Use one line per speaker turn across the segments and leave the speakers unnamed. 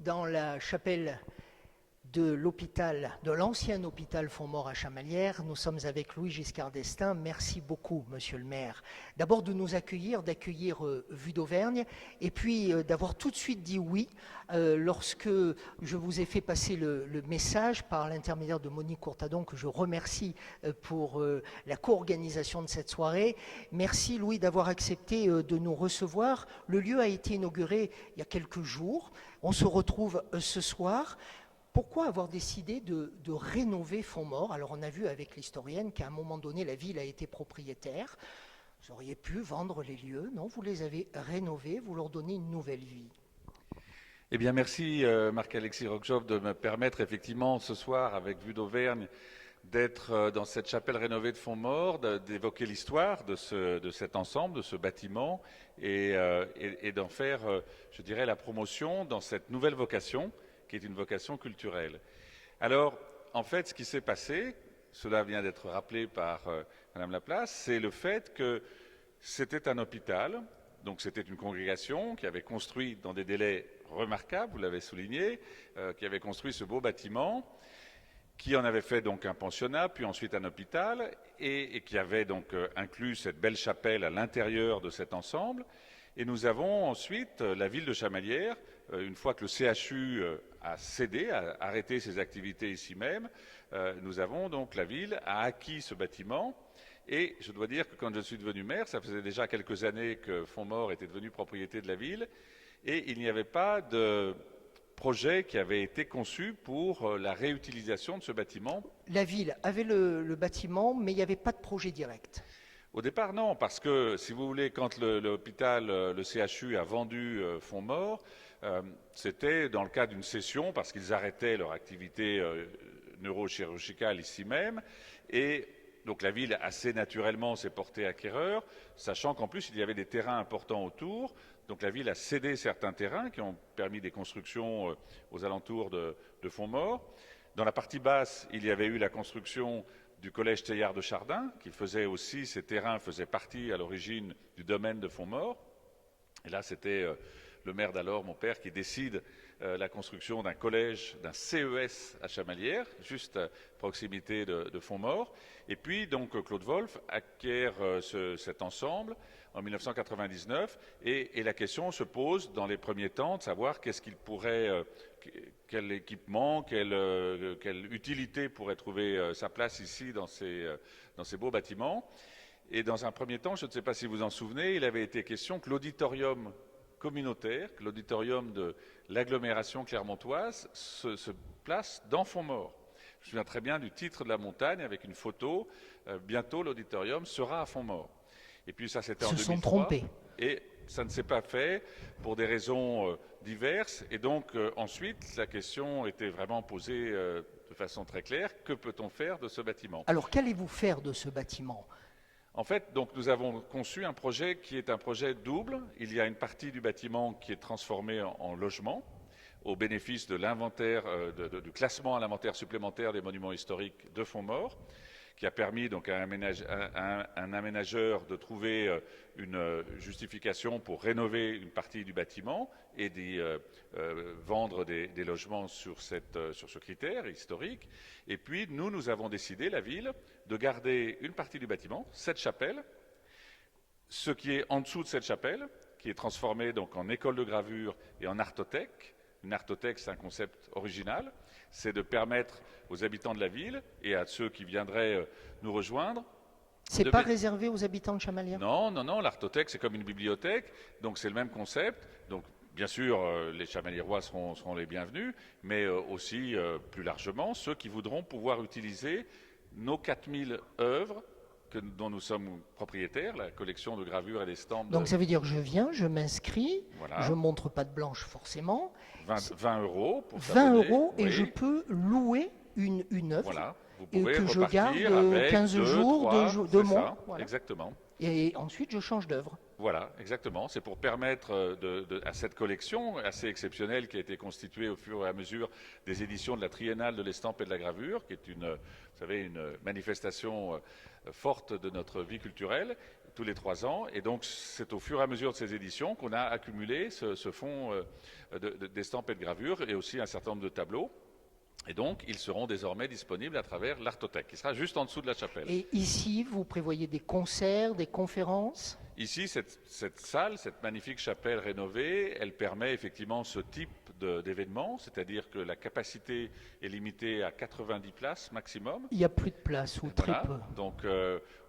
dans la chapelle de l'hôpital, de l'ancien hôpital Fontmaur à Chamalières. Nous sommes avec Louis Giscard d'Estaing. Merci beaucoup, monsieur le maire, d'abord de nous accueillir, d'accueillir Vue d'Auvergne, et puis d'avoir tout de suite dit oui lorsque je vous ai fait passer le message par l'intermédiaire de Monique Courtadon, que je remercie pour la co-organisation de cette soirée. Merci, Louis, d'avoir accepté de nous recevoir. Le lieu a été inauguré il y a quelques jours. On se retrouve ce soir. Pourquoi avoir décidé de rénover Fontmaur? Alors on a vu avec l'historienne qu'à un moment donné, la ville a été propriétaire. Vous auriez pu vendre les lieux, non? Vous les avez rénovés, vous leur donnez une nouvelle vie.
Eh bien, merci Marc-Alexis Rockjoff de me permettre effectivement ce soir, avec Vue d'Auvergne, d'être dans cette chapelle rénovée de Fontmaur, d'évoquer l'histoire de cet ensemble, de ce bâtiment, et d'en faire, je dirais, la promotion dans cette nouvelle vocation, qui est une vocation culturelle. Alors, en fait, ce qui s'est passé, cela vient d'être rappelé par Madame Laplace, c'est le fait que c'était un hôpital, donc c'était une congrégation qui avait construit dans des délais remarquables, vous l'avez souligné, qui avait construit ce beau bâtiment, qui en avait fait donc un pensionnat, puis ensuite un hôpital, et qui avait donc inclus cette belle chapelle à l'intérieur de cet ensemble. Et nous avons ensuite la ville de Chamalières, une fois que le CHU a cédé, a arrêté ses activités ici même, nous avons donc, la ville a acquis ce bâtiment. Et je dois dire que quand je suis devenu maire, ça faisait déjà quelques années que Fontmaur était devenu propriété de la ville, et il n'y avait pas de projet qui avait été conçu pour la réutilisation de ce bâtiment.
La ville avait le bâtiment, mais il n'y avait pas de projet direct.
Au départ, non, parce que, si vous voulez, quand l'hôpital, le CHU a vendu Fontmaur, c'était dans le cadre d'une cession, parce qu'ils arrêtaient leur activité neurochirurgicale ici même, et donc la ville, assez naturellement, s'est portée acquéreur, sachant qu'en plus, il y avait des terrains importants autour. Donc la ville a cédé certains terrains qui ont permis des constructions aux alentours de Fontmaur. Dans la partie basse, il y avait eu la construction du collège Teilhard de Chardin, qui faisait aussi, ces terrains faisaient partie à l'origine du domaine de Fontmaur. Et là, c'était le maire d'alors, mon père, qui décide la construction d'un collège, d'un CES à Chamalières, juste à proximité de Fontmaur. Et puis, donc, Claude Wolff acquiert cet ensemble en 1999, et la question se pose dans les premiers temps de savoir qu'est-ce qu'il pourrait, quel équipement, quelle utilité pourrait trouver sa place ici dans ces beaux bâtiments. Et dans un premier temps, je ne sais pas si vous en souvenez, il avait été question que l'auditorium communautaire, que l'auditorium de l'agglomération clermontoise se place dans Fontmaur. Je me souviens très bien du titre de la montagne avec une photo, bientôt l'auditorium sera à Fontmaur. Et puis ça, c'était en 2003. Ils se sont trompés. Et ça ne s'est pas fait pour des raisons diverses. Et donc ensuite, la question était vraiment posée de façon très claire. Que peut-on faire de ce bâtiment?
Alors, qu'allez-vous faire de ce bâtiment?
En fait, donc, nous avons conçu un projet qui est un projet double. Il y a une partie du bâtiment qui est transformée en logement, au bénéfice de l'inventaire, du classement à l'inventaire supplémentaire des monuments historiques de Fontmaur, qui a permis donc à un aménageur de trouver une justification pour rénover une partie du bâtiment et d'y vendre des logements sur ce critère historique. Et puis nous avons décidé, la ville, de garder une partie du bâtiment, cette chapelle, ce qui est en dessous de cette chapelle, qui est transformée donc en école de gravure et en artothèque. Une artothèque, c'est un concept original, c'est de permettre aux habitants de la ville et à ceux qui viendraient nous rejoindre.
C'est pas réservé aux habitants de Chamalières?
Non, l'artothèque, c'est comme une bibliothèque, donc c'est le même concept. Donc, bien sûr, les Chamaliérois seront les bienvenus, mais aussi, plus largement, ceux qui voudront pouvoir utiliser nos 4000 œuvres dont nous sommes propriétaires, la collection de gravures et d'estampes.
Donc ça veut dire que je viens, je m'inscris,
voilà.
Je ne montre pas de blanche forcément.
20 euros pour
20 euros
oui.
Et je peux louer une œuvre.
Voilà. Vous
pouvez
que
je garde
avec
15 jours, 2 mois.
Voilà. Exactement.
Et ensuite, je change d'œuvre.
Voilà, exactement. C'est pour permettre à cette collection assez exceptionnelle qui a été constituée au fur et à mesure des éditions de la Triennale de l'estampe et de la gravure, qui est une manifestation forte de notre vie culturelle. tous les 3 ans. Et donc, c'est au fur et à mesure de ces éditions qu'on a accumulé ce fonds d'estampes et de gravures et aussi un certain nombre de tableaux. Et donc, ils seront désormais disponibles à travers l'Artothèque, qui sera juste en dessous de la chapelle.
Et ici, vous prévoyez des concerts, des conférences?
Ici, cette salle, cette magnifique chapelle rénovée, elle permet effectivement ce type d'événement, c'est-à-dire que la capacité est limitée à 90 places maximum.
Il n'y a plus de place ou très
Voilà.
peu.
Donc,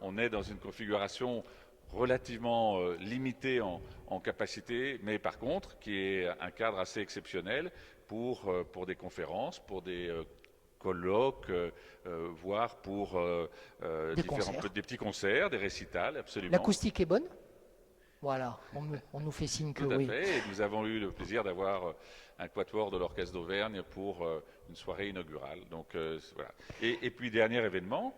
on est dans une configuration relativement limitée en capacité, mais par contre, qui est un cadre assez exceptionnel pour des conférences, pour des colloques, voire pour
Des concerts.
des petits concerts, des récitals, absolument.
L'acoustique est bonne? Voilà, on nous fait signe que
Tout à
oui.
fait, et nous avons eu le plaisir d'avoir un quatuor de l'Orchestre d'Auvergne pour une soirée inaugurale. Donc, voilà. Et puis, dernier événement,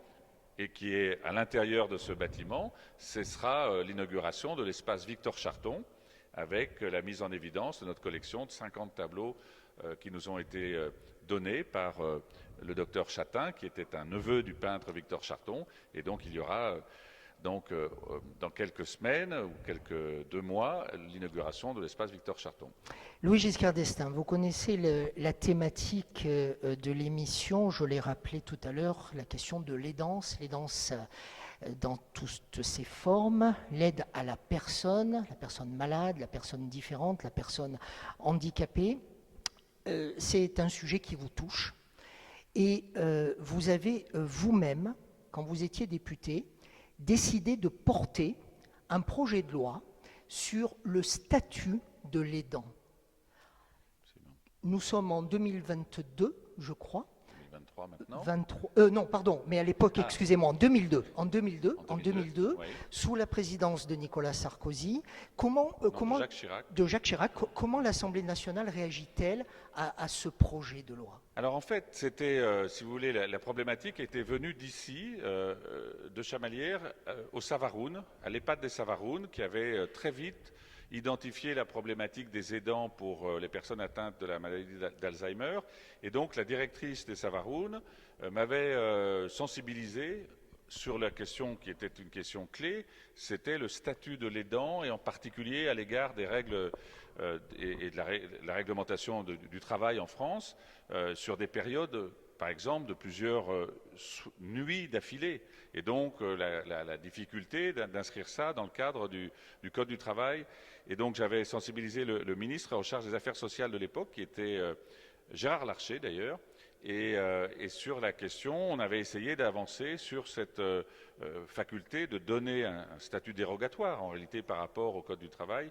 et qui est à l'intérieur de ce bâtiment, ce sera l'inauguration de l'espace Victor Charton, avec la mise en évidence de notre collection de 50 tableaux qui nous ont été donnés par le docteur Chatin, qui était un neveu du peintre Victor Charton. Et donc, il y aura donc, dans quelques semaines ou quelques 2 mois, l'inauguration de l'espace Victor Charton.
Louis Giscard d'Estaing, vous connaissez la thématique de l'émission, je l'ai rappelé tout à l'heure, la question de l'aidance dans toutes ses formes, l'aide à la personne malade, la personne différente, la personne handicapée. C'est un sujet qui vous touche. Et vous avez vous-même, quand vous étiez député, décidé de porter un projet de loi sur le statut de l'aidant. Nous sommes en 2022, je crois.
2023 maintenant.
23, non, pardon, mais à l'époque, excusez-moi, en 2002,
Oui.
sous la présidence de Nicolas Sarkozy. De Jacques Chirac, comment l'Assemblée nationale réagit-elle à ce projet de loi?
Alors en fait, c'était, si vous voulez, la problématique était venue d'ici, de Chamalières, au Savaroun, à l'EHPAD des Savaroun, qui avait très vite identifié la problématique des aidants pour les personnes atteintes de la maladie d'Alzheimer. Et donc la directrice des Savaroun m'avait sensibilisé sur la question qui était une question clé, c'était le statut de l'aidant et en particulier à l'égard des règles et de la réglementation du travail en France sur des périodes, par exemple, de plusieurs nuits d'affilée. Et donc la difficulté d'inscrire ça dans le cadre du Code du travail. Et donc j'avais sensibilisé le ministre en charge des Affaires sociales de l'époque, qui était Gérard Larcher d'ailleurs. Et sur la question, on avait essayé d'avancer sur cette faculté de donner un statut dérogatoire, en réalité, par rapport au Code du travail,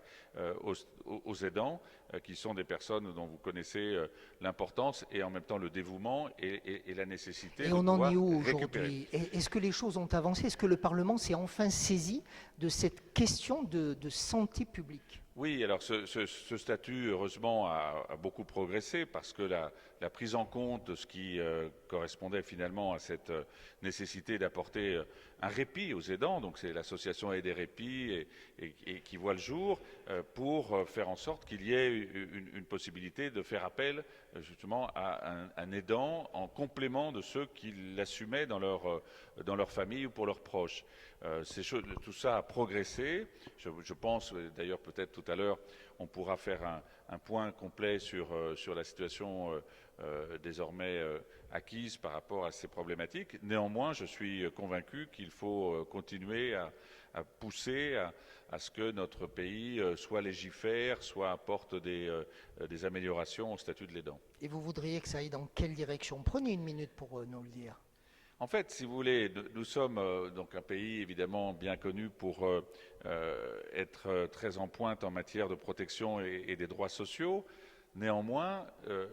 aux aidants, qui sont des personnes dont vous connaissez l'importance et en même temps le dévouement et la nécessité de pouvoir récupérer.
Et on en est où aujourd'hui? Est-ce que les choses ont avancé? Est-ce que le Parlement s'est enfin saisi de cette question de santé publique?
Oui, alors ce statut, heureusement, a beaucoup progressé parce que la prise en compte de ce qui correspondait finalement à cette nécessité d'apporter un répit aux aidants, donc c'est l'association Aide et Répit et qui voit le jour pour faire en sorte qu'il y ait une possibilité de faire appel justement à un aidant en complément de ceux qui l'assumaient dans leur famille ou pour leurs proches. Tout ça a progressé. Je pense, d'ailleurs peut-être tout à l'heure, on pourra faire un point complet sur la situation désormais acquise par rapport à ces problématiques. Néanmoins, je suis convaincu qu'il faut continuer à pousser à ce que notre pays soit légifère, soit apporte des améliorations au statut de l'aidant.
Et vous voudriez que ça aille dans quelle direction? Prenez une minute pour nous le dire.
En fait, si vous voulez, nous sommes donc un pays évidemment bien connu pour être très en pointe en matière de protection et des droits sociaux. Néanmoins,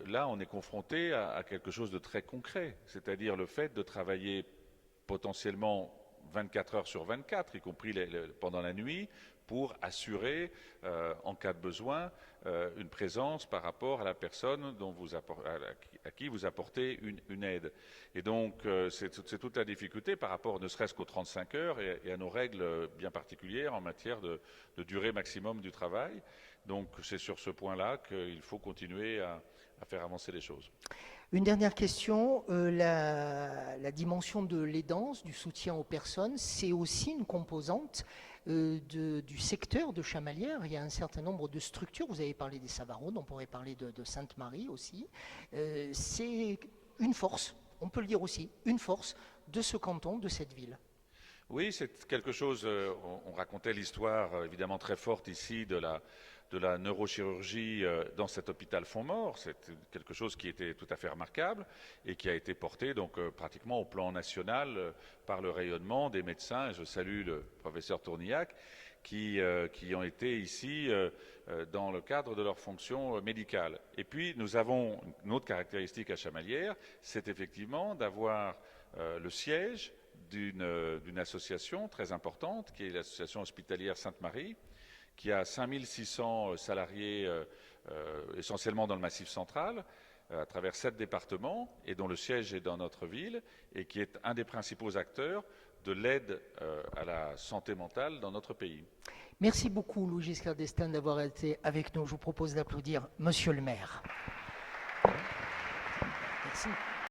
là, on est confronté à quelque chose de très concret, c'est-à-dire le fait de travailler potentiellement 24 heures sur 24, y compris pendant la nuit, pour assurer, en cas de besoin, une présence par rapport à la personne à qui vous apportez une aide. Et donc, c'est toute la difficulté par rapport ne serait-ce qu'aux 35 heures et à nos règles bien particulières en matière de durée maximum du travail. Donc, c'est sur ce point-là qu'il faut continuer à faire avancer les choses.
Une dernière question, la dimension de l'aidance, du soutien aux personnes, c'est aussi une composante du secteur de Chamalières. Il y a un certain nombre de structures, vous avez parlé des Savarones, on pourrait parler de Sainte-Marie aussi. C'est une force, on peut le dire aussi, une force de ce canton, de cette ville.
Oui, c'est quelque chose, on racontait l'histoire évidemment très forte ici de la neurochirurgie dans cet hôpital Fontmort. C'est quelque chose qui était tout à fait remarquable et qui a été porté donc pratiquement au plan national par le rayonnement des médecins. Et je salue le professeur Tournillac qui ont été ici dans le cadre de leurs fonctions médicales. Et puis nous avons une autre caractéristique à Chamalières, c'est effectivement d'avoir le siège d'une association très importante, qui est l'association hospitalière Sainte-Marie, qui a 5600 salariés, essentiellement dans le Massif central, à travers 7 départements, et dont le siège est dans notre ville, et qui est un des principaux acteurs de l'aide à la santé mentale dans notre pays.
Merci beaucoup, Louis Giscard d'Estaing, d'avoir été avec nous. Je vous propose d'applaudir Monsieur le maire. Merci.